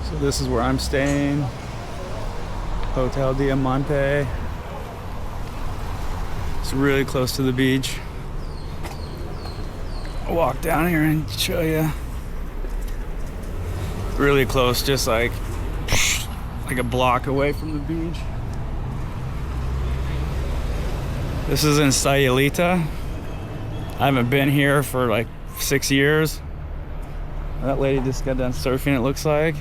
So this is where I'm staying. Hotel Diamante. It's really close to the beach. I'll walk down here and show you. Really close, just like a block away from the beach. This is in Sayulita. I haven't been here for like 6 years. That lady just got done surfing, it looks like.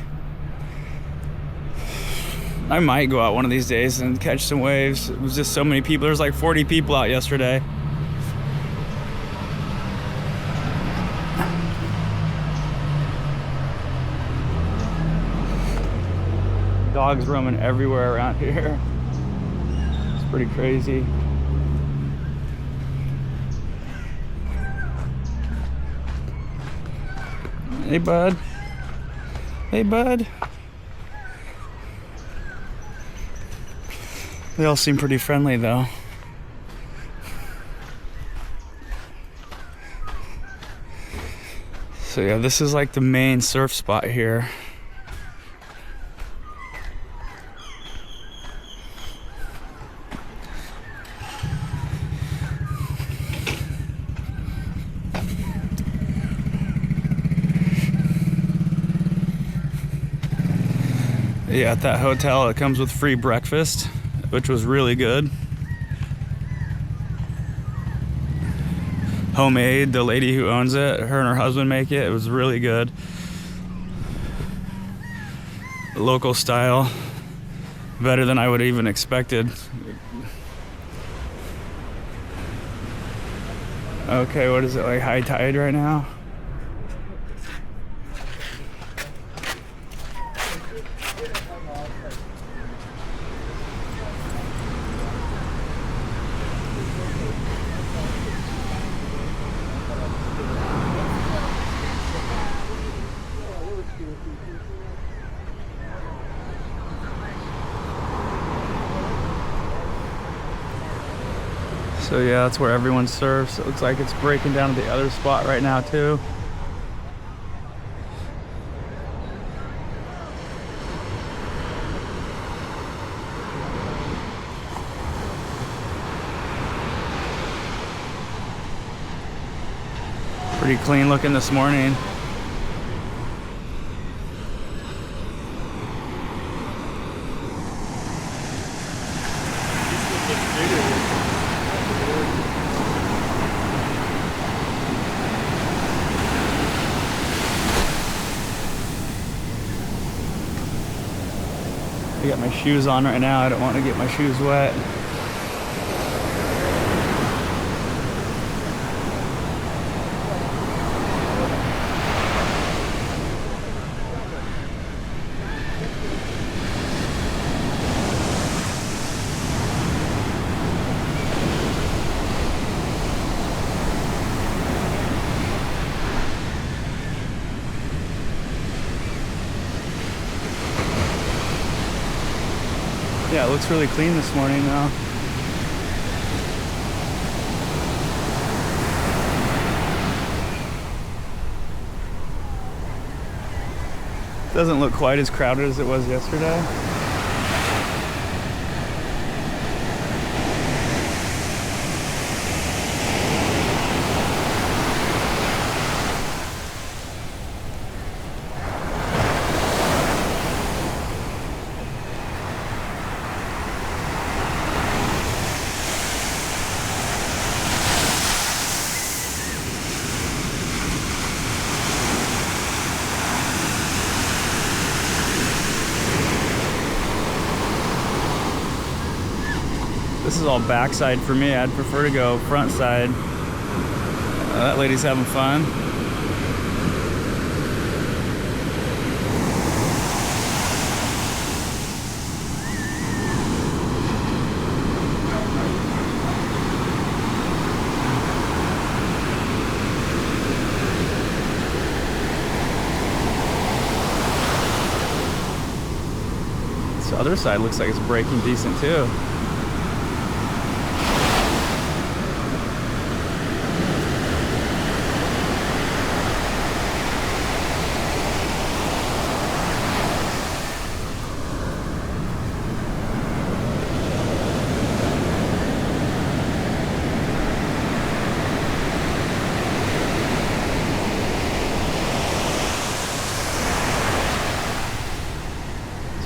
I might go out one of these days and catch some waves. It was just so many people. There's like 40 people out yesterday. Dogs roaming everywhere around here. It's pretty crazy. Hey, bud. Hey, bud. They all seem pretty friendly, though. So yeah, this is like the main surf spot here. Yeah, at that hotel it comes with free breakfast, which was really good. Homemade, the lady who owns it, her and her husband make it. It was really good. Local style, better than I would have even expected. Okay, what is it, like high tide right now? So yeah, that's where everyone surfs. It looks like it's breaking down to the other spot right now too. Pretty clean looking this morning. I got my shoes on right now. I don't want to get my shoes wet. Yeah, it looks really clean this morning now. Doesn't look quite as crowded as it was yesterday. This is all backside for me. I'd prefer to go front side. That lady's having fun. This other side looks like it's breaking decent too.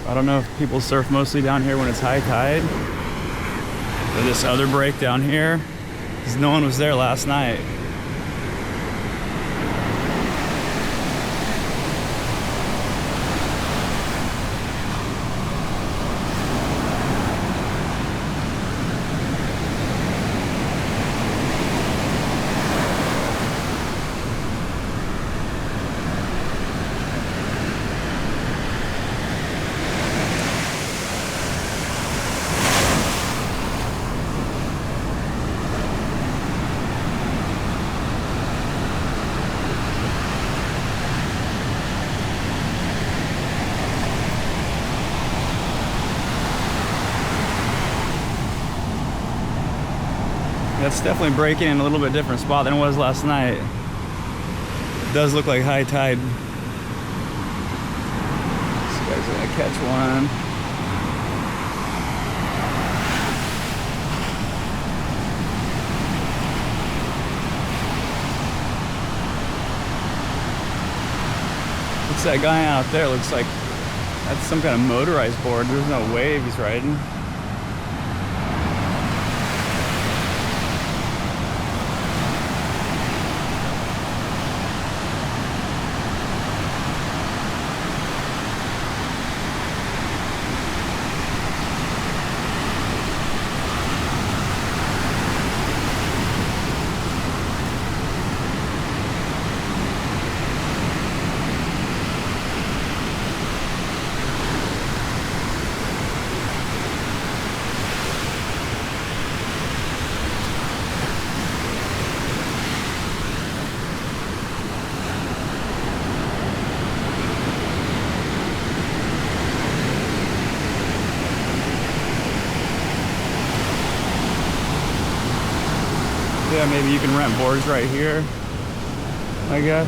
I don't know if people surf mostly down here when it's high tide. Or this other break down here, because no one was there last night. That's definitely breaking in a little bit different spot than it was last night. It does look like high tide. This guy's gonna catch one. What's that guy out there? Looks like that's some kind of motorized board. There's no wave he's riding. Yeah, maybe you can rent boards right here, I guess.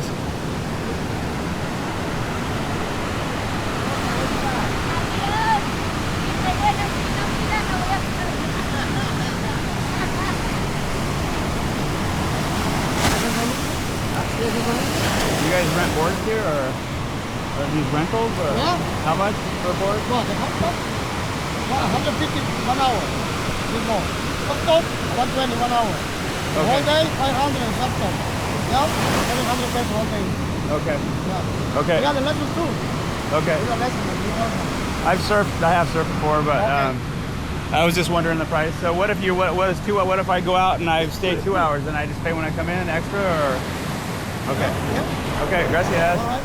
You guys rent boards here, or are these rentals? Or Yeah. How much per board? No, the hot top, 150 1 hour. Bit more. Hot top, 120 1 hour. The Okay. whole day, 500 and hot top. Yeah, 700 pesos whole day. Okay. Yeah. Okay. We got the lessons too. Okay. We got lessons. I have surfed before, but Okay. I was just wondering the price. So what if what if I go out and I stay 2 hours and I just pay when I come in extra, or? Okay. Yeah. Okay, gracias. All right.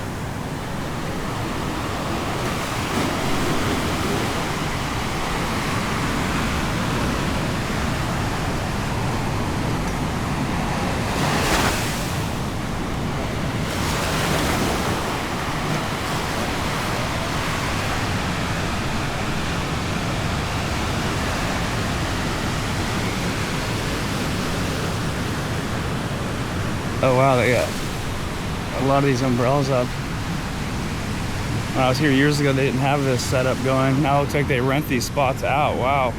Oh wow, they got a lot of these umbrellas up. When I was here years ago, they didn't have this setup going. Now it looks like they rent these spots out. Wow.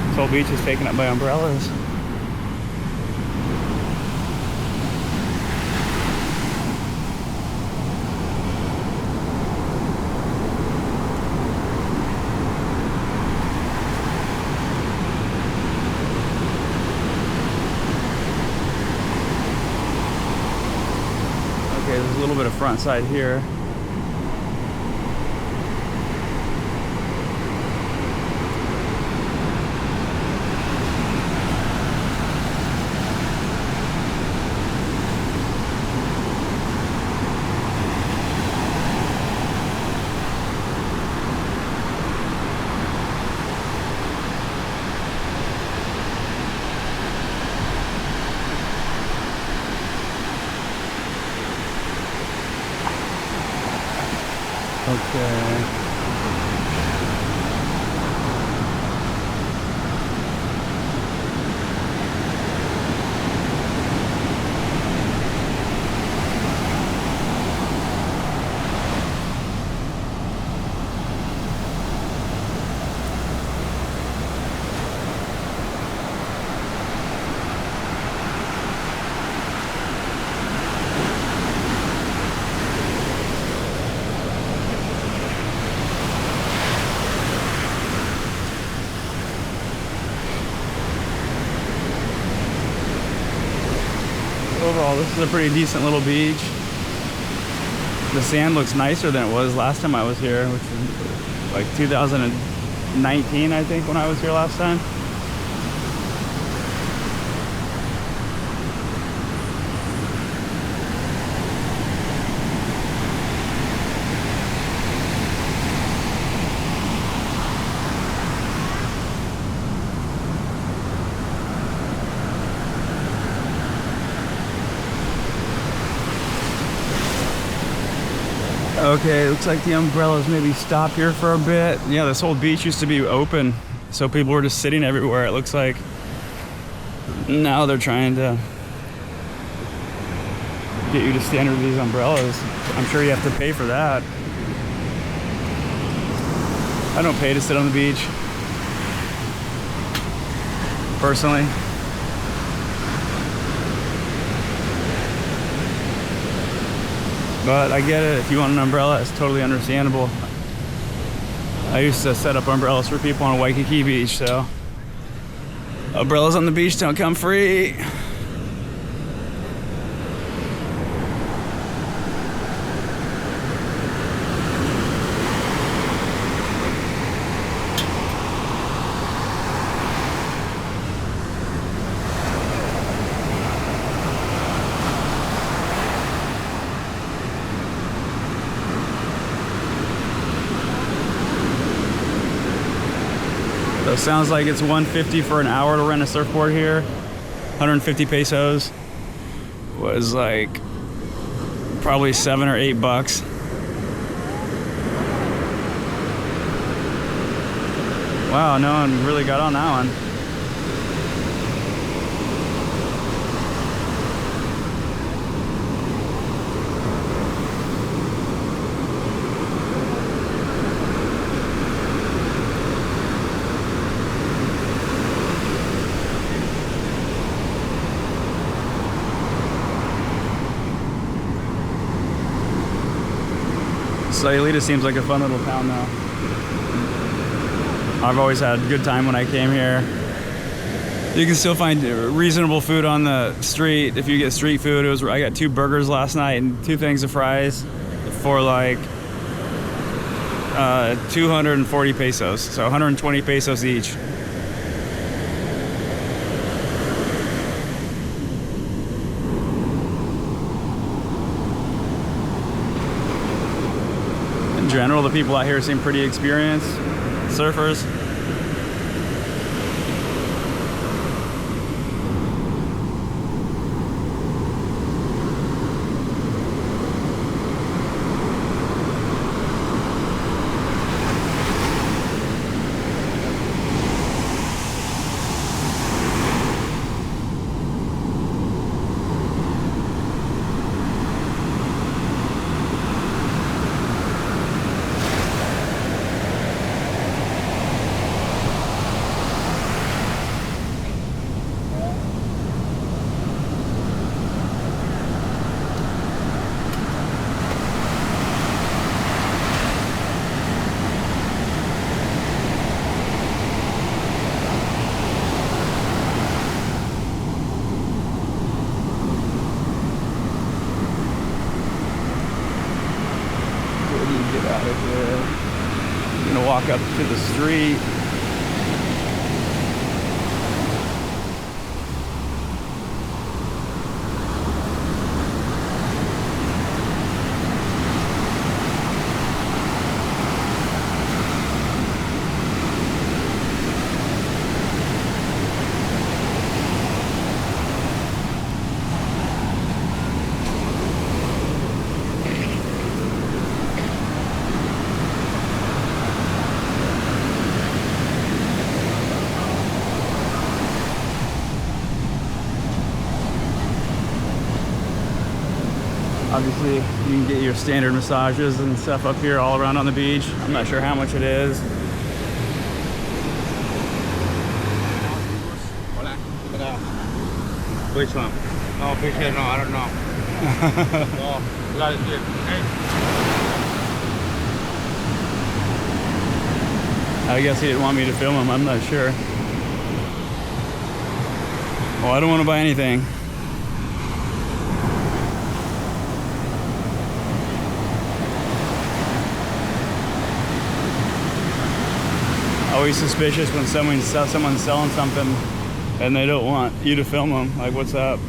This whole beach is taken up by umbrellas. Okay, there's a little bit of front side here. Okay. this is a pretty decent little beach. The sand looks nicer than it was last time I was here, which was like 2019, I think, when I was here last time. Okay, looks like the umbrellas maybe stop here for a bit. Yeah, this whole beach used to be open, so people were just sitting everywhere, it looks like. Now they're trying to get you to stand under these umbrellas. I'm sure you have to pay for that. I don't pay to sit on the beach, personally. But I get it, if you want an umbrella, it's totally understandable. I used to set up umbrellas for people on Waikiki Beach, so umbrellas on the beach don't come free. So it sounds like it's $150 for an hour to rent a surfboard here. 150 pesos was like probably $7 or $8. Wow, no one really got on that one. Sayulita seems like a fun little town though. I've always had a good time when I came here. You can still find reasonable food on the street if you get street food. I got 2 burgers last night and 2 things of fries for like 240 pesos, so 120 pesos each. In general, the people out here seem pretty experienced surfers. Get out of here. I'm gonna walk up to the street. Obviously, you can get your standard massages and stuff up here all around on the beach. I'm not sure how much it is. Which one? No, fish here, no, I don't know. No, like this. I guess he didn't want me to film him, I'm not sure. Well, I don't want to buy anything. Always suspicious when someone's selling something and they don't want you to film them. Like, what's up?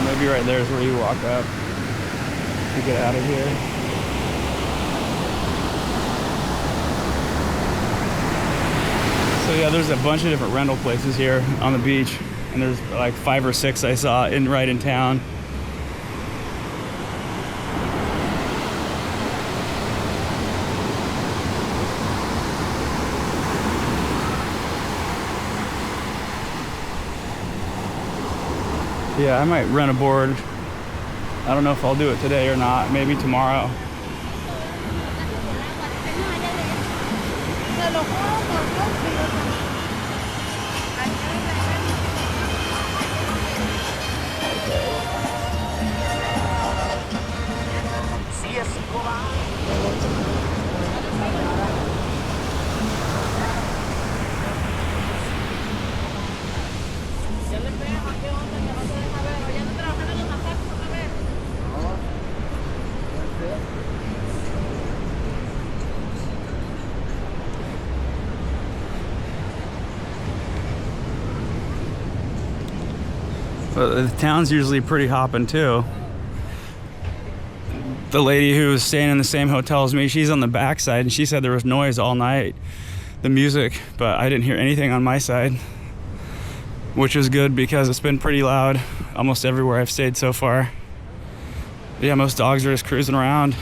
Maybe right there is where you walk up to get out of here. So yeah, there's a bunch of different rental places here on the beach, and there's like 5 or 6 I saw right in town. Yeah, I might rent a board. I don't know if I'll do it today or not. Maybe tomorrow. But the town's usually pretty hopping too. The lady who was staying in the same hotel as me, she's on the backside, and she said there was noise all night, the music, but I didn't hear anything on my side, which is good because it's been pretty loud almost everywhere I've stayed so far. But yeah, most dogs are just cruising around.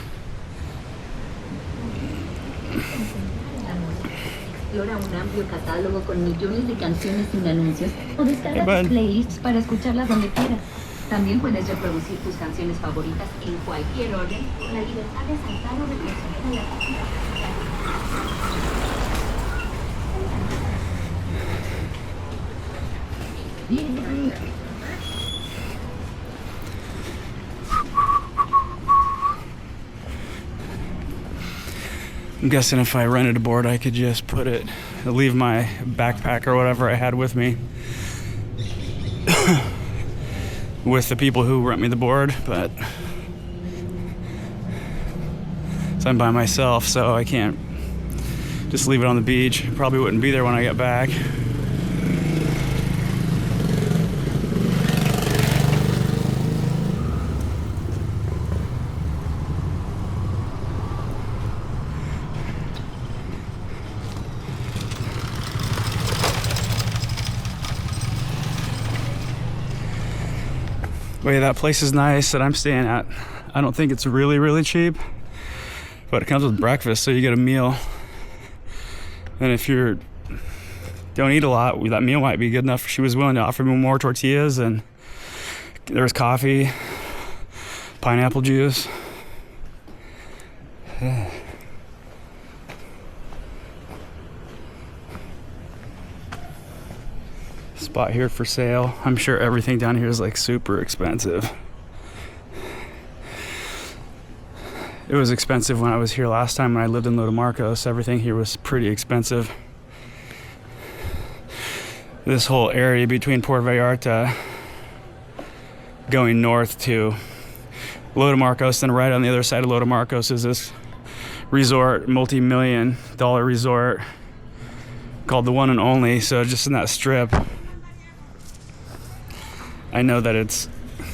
Explora un amplio catálogo con millones de canciones sin anuncios o descarga tus playlists para escucharlas donde quieras. También puedes reproducir tus canciones favoritas en cualquier orden con la libertad de saltar o retroceder a la I'm guessing if I rented a board, I could just leave my backpack or whatever I had with me with the people who rent me the board, but so I'm by myself, so I can't just leave it on the beach. Probably wouldn't be there when I get back. But yeah, that place is nice that I'm staying at. I don't think it's really, really cheap, but it comes with breakfast, so you get a meal. And if you don't eat a lot, that meal might be good enough. She was willing to offer me more tortillas, and there was coffee, pineapple juice. Spot here for sale. I'm sure everything down here is like super expensive. It was expensive when I was here last time when I lived in Lotomarcos. Everything here was pretty expensive. This whole area between Puerto Vallarta going north to Lotomarcos, and right on the other side of Lotomarcos is this resort, multi-million-dollar resort called the One and Only. So just in that strip, I know that it's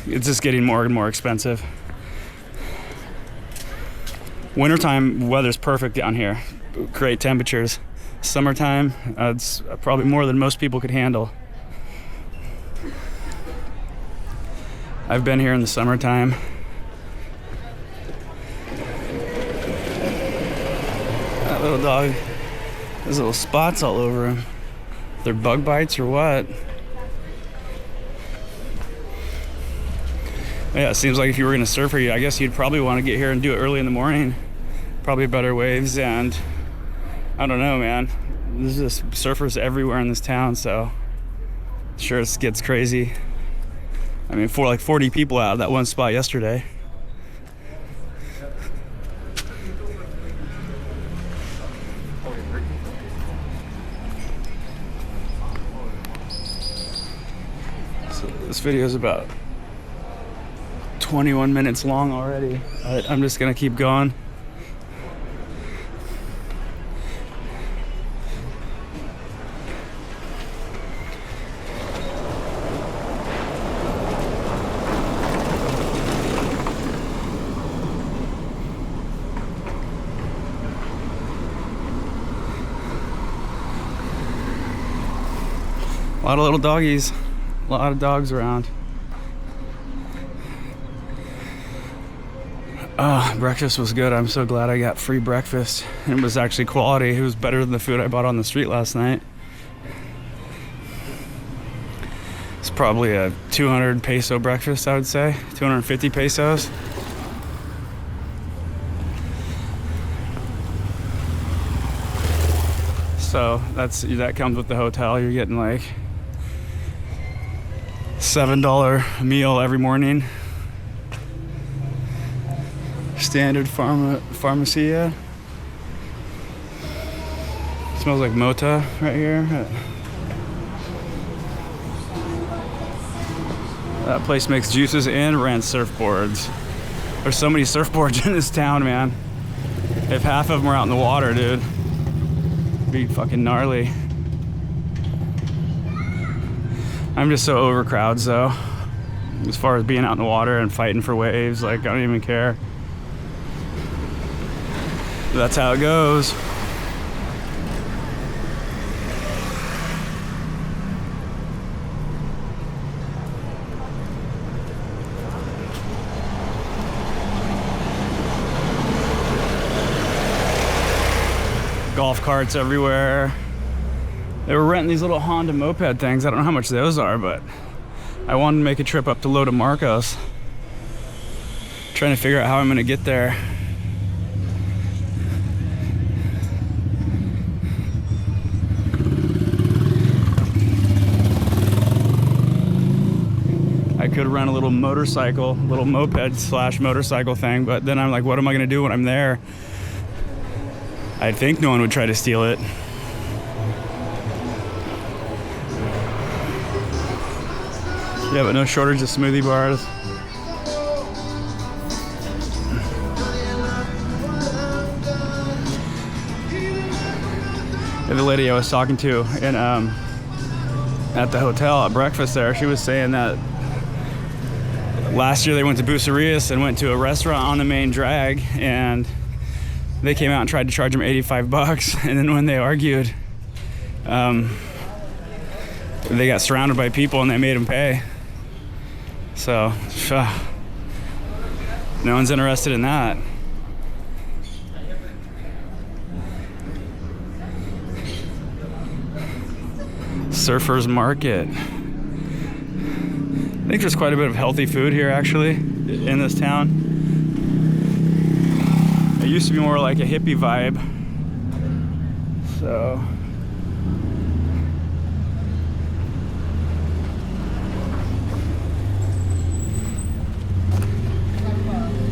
just getting more and more expensive. Wintertime weather's perfect down here. Great temperatures. Summertime, it's probably more than most people could handle. I've been here in the summertime. That little dog, there's little spots all over him. They're bug bites or what? Yeah, it seems like if you were gonna surf here, I guess you'd probably want to get here and do it early in the morning. Probably better waves, and I don't know, man. There's just surfers everywhere in this town, so sure it gets crazy. I mean, for like 40 people out of that one spot yesterday. So this video is about 21 minutes long already. I'm just gonna keep going. A lot of little doggies, a lot of dogs around. Breakfast was good. I'm so glad I got free breakfast. It was actually quality. It was better than the food I bought on the street last night. It's probably a 200 peso breakfast, I would say. 250 pesos. So that comes with the hotel. You're getting like $7 meal every morning. Standard pharmacia. Smells like mota right here. That place makes juices and rents surfboards. There's so many surfboards in this town, man. If half of them were out in the water, dude, it'd be fucking gnarly. I'm just so over crowds though. As far as being out in the water and fighting for waves, like I don't even care. That's how it goes. Golf carts everywhere. They were renting these little Honda moped things. I don't know how much those are, but I wanted to make a trip up to Loda Marcos. Trying to figure out how I'm gonna get there. I could rent a little motorcycle, little moped slash motorcycle thing, but then I'm like, what am I gonna do when I'm there? I think no one would try to steal it. Yeah, but no shortage of smoothie bars. The lady I was talking to in, at the hotel at breakfast there, she was saying that last year they went to Bucerias and went to a restaurant on the main drag, and they came out and tried to charge them $85, and then when they argued, they got surrounded by people and they made them pay. So, no one's interested in that. Surfers Market. I think there's quite a bit of healthy food here actually in this town. It used to be more like a hippie vibe. So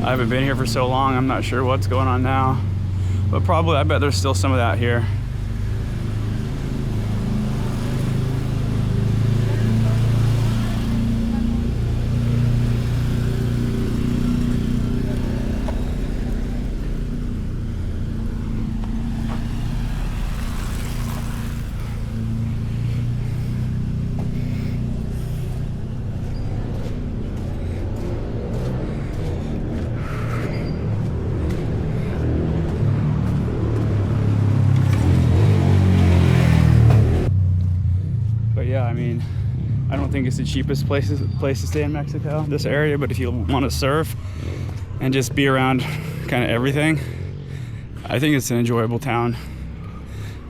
I haven't been here for so long, I'm not sure what's going on now. But probably, I bet there's still some of that here. I mean, I don't think it's the cheapest place to stay in Mexico, this area, but if you want to surf and just be around kind of everything, I think it's an enjoyable town.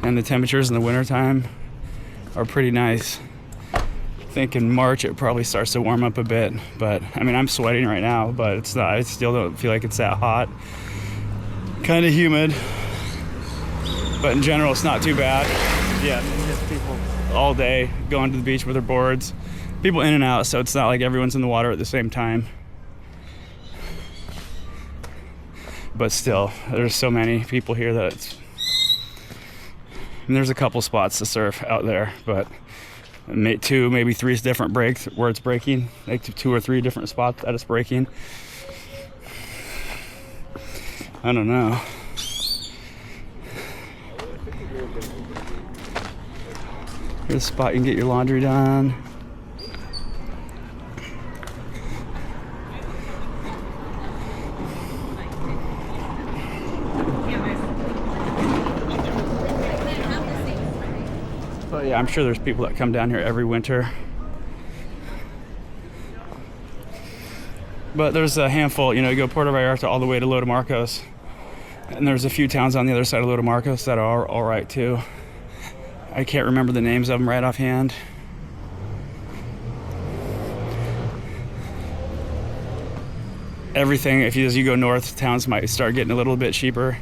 And the temperatures in the wintertime are pretty nice. think in March it probably starts to warm up a bit, but I mean, I'm sweating right now, but it's not, I still don't feel like it's that hot. Kind of humid, but in general it's not too bad. Yeah, just people all day going to the beach with their boards, people in and out, so it's not like everyone's in the water at the same time. But still, there's so many people here that it's, and there's a couple spots to surf out there, but two, maybe three different breaks where it's breaking, like 2 or 3 different spots that it's breaking. I don't know. Here's a spot you can get your laundry done. But yeah, I'm sure there's people that come down here every winter. But there's a handful, you know, you go Puerto Vallarta all the way to Lo de Marcos. And there's a few towns on the other side of Lo de Marcos that are all right too. I can't remember the names of them right offhand. Everything, as you go north, towns might start getting a little bit cheaper.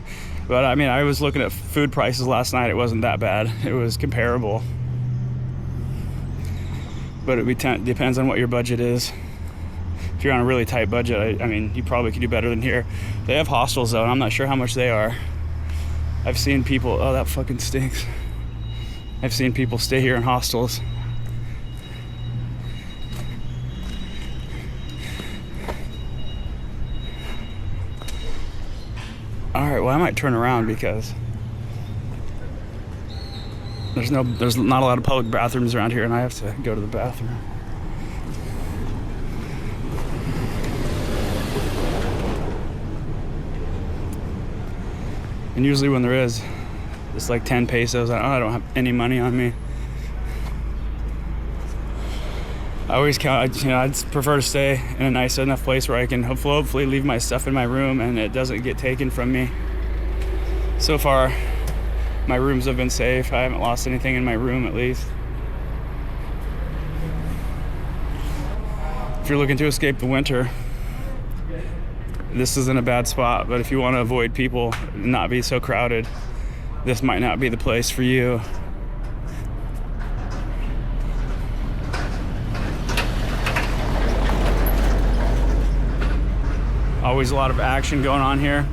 But I mean, I was looking at food prices last night. It wasn't that bad. It was comparable. But it depends on what your budget is. If you're on a really tight budget, I mean, you probably could do better than here. They have hostels though, and I'm not sure how much they are. I've seen people, oh, that fucking stinks. I've seen people stay here in hostels. All right, well, I might turn around because there's not a lot of public bathrooms around here, and I have to go to the bathroom. And usually when there is, it's like 10 pesos. I don't have any money on me. I always count, you know, I'd prefer to stay in a nice enough place where I can hopefully leave my stuff in my room and it doesn't get taken from me. So far, my rooms have been safe. I haven't lost anything in my room, at least. If you're looking to escape the winter, this isn't a bad spot, but if you want to avoid people and not be so crowded, this might not be the place for you. Always a lot of action going on here.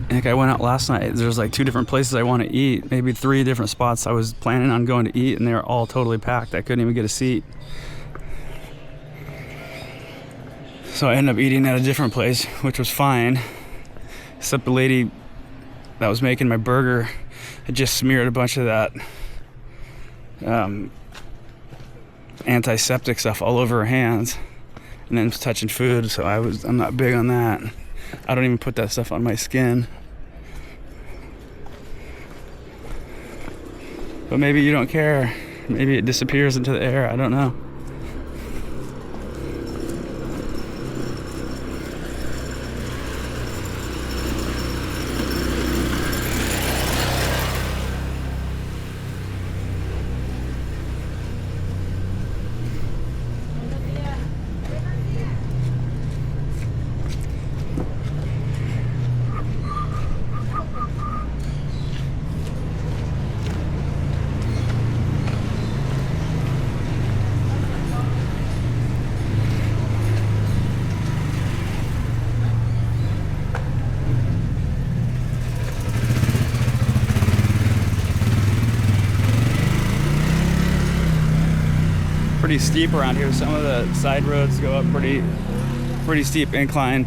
Like I went out last night, there's like 2 different places I want to eat, maybe 3 different spots I was planning on going to eat, and they were all totally packed. I couldn't even get a seat. So I ended up eating at a different place, which was fine, except the lady that was making my burger had just smeared a bunch of that antiseptic stuff all over her hands and then was touching food, so I'm not big on that. I don't even put that stuff on my skin. But maybe you don't care. Maybe it disappears into the air. I don't know. Pretty steep around here. Some of the side roads go up pretty steep incline.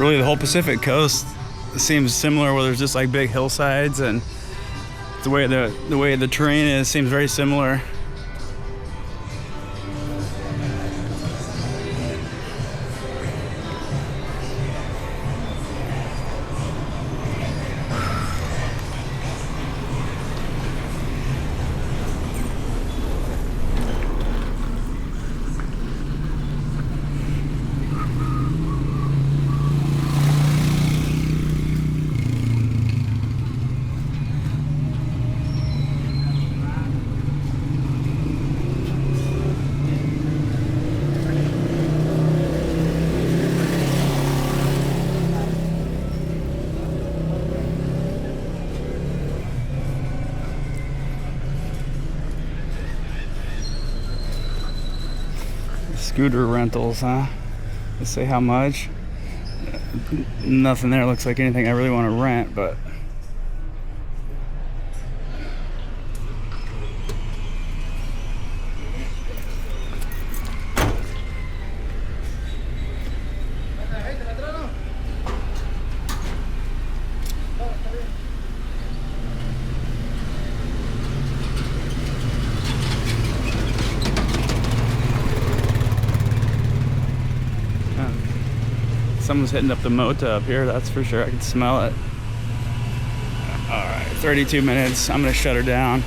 really the whole Pacific coast seems similar, where there's just like big hillsides, and the way the terrain is seems very similar. Scooter rentals, huh? Let's say how much. Nothing there looks like anything I really want to rent, but someone's hitting up the mota up here, that's for sure. I can smell it. All right, 32 minutes. I'm gonna shut her down.